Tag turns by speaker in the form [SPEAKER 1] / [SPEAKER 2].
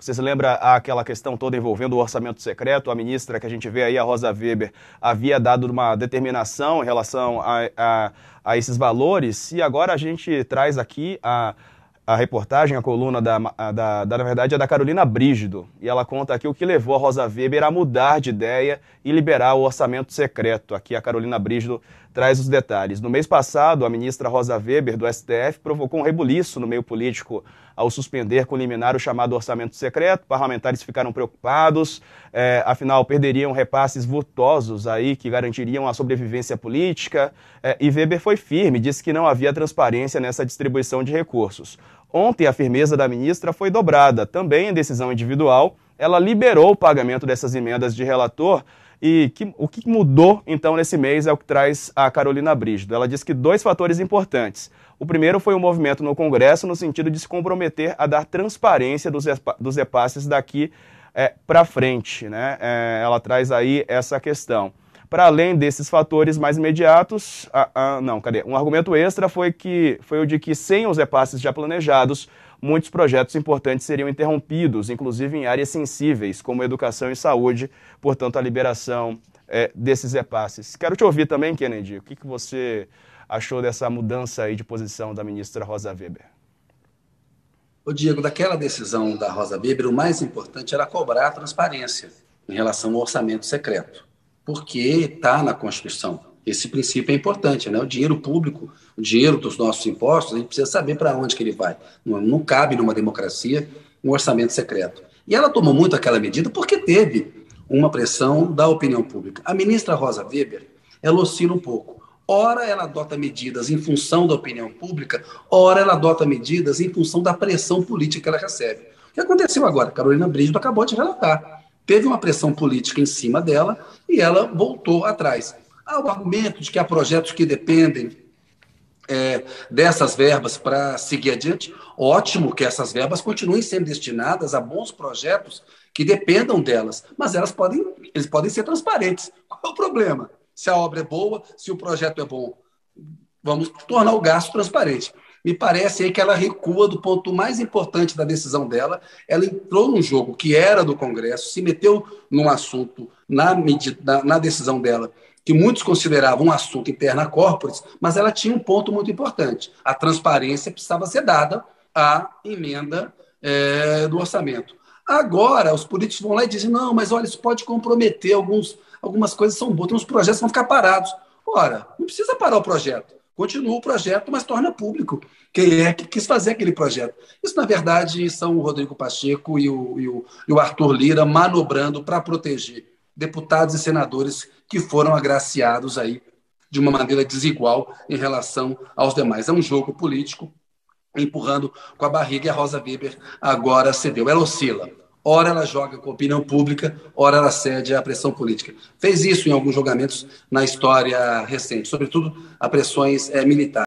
[SPEAKER 1] Você se lembra aquela questão toda envolvendo o orçamento secreto? A ministra que a gente vê aí, a Rosa Weber, havia dado uma determinação em relação a esses valores, e agora a gente traz aqui a reportagem, a coluna na verdade, é da Carolina Brígido, e ela conta aqui o que levou a Rosa Weber a mudar de ideia e liberar o orçamento secreto. Aqui a Carolina Brígido traz os detalhes. No mês passado, a ministra Rosa Weber, do STF, provocou um rebuliço no meio político ao suspender com liminar o chamado orçamento secreto. Parlamentares ficaram preocupados, afinal perderiam repasses vultosos aí que garantiriam a sobrevivência política, e Weber foi firme, disse que não havia transparência nessa distribuição de recursos. Ontem, a firmeza da ministra foi dobrada. Também em decisão individual, ela liberou o pagamento dessas emendas de relator. E o que mudou, então, nesse mês é o que traz a Carolina Brígido. Ela diz que dois fatores importantes. O primeiro foi o movimento no Congresso no sentido de se comprometer a dar transparência dos repasses daqui para frente, né? Ela traz aí essa questão. Para além desses fatores mais imediatos, um argumento extra foi o de que sem os repasses já planejados, muitos projetos importantes seriam interrompidos, inclusive em áreas sensíveis, como educação e saúde, portanto a liberação desses repasses. Quero te ouvir também, Kennedy, o que você achou dessa mudança aí de posição da ministra Rosa Weber?
[SPEAKER 2] Ô Diego, daquela decisão da Rosa Weber, o mais importante era cobrar a transparência em relação ao orçamento secreto, porque está na Constituição. Esse princípio é importante, né? O dinheiro público, o dinheiro dos nossos impostos, a gente precisa saber para onde que ele vai. Não cabe numa democracia um orçamento secreto. E ela tomou muito aquela medida porque teve uma pressão da opinião pública. A ministra Rosa Weber, ela oscila um pouco. Ora ela adota medidas em função da opinião pública, ora ela adota medidas em função da pressão política que ela recebe. O que aconteceu agora? Carolina Brígido acabou de relatar. Teve uma pressão política em cima dela e ela voltou atrás. O argumento de que há projetos que dependem dessas verbas para seguir adiante, ótimo que essas verbas continuem sendo destinadas a bons projetos que dependam delas, mas eles podem ser transparentes. Qual é o problema? Se a obra é boa, se o projeto é bom, vamos tornar o gasto transparente. Me parece aí que ela recua do ponto mais importante da decisão dela. Ela entrou num jogo que era do Congresso, se meteu num assunto na decisão dela, que muitos consideravam um assunto interno à corporis, mas ela tinha um ponto muito importante. A transparência precisava ser dada à emenda do orçamento. Agora, os políticos vão lá e dizem, não, mas olha, isso pode comprometer algumas coisas são boas, uns projetos vão ficar parados. Ora, não precisa parar o projeto. Continua o projeto, mas torna público quem é que quis fazer aquele projeto. Isso, na verdade, são o Rodrigo Pacheco e o Arthur Lira manobrando para proteger deputados e senadores que foram agraciados aí de uma maneira desigual em relação aos demais. É um jogo político empurrando com a barriga, e a Rosa Weber agora cedeu. Ela oscila. Ora ela joga com a opinião pública, ora ela cede à pressão política. Fez isso em alguns julgamentos na história recente, sobretudo a pressões militares.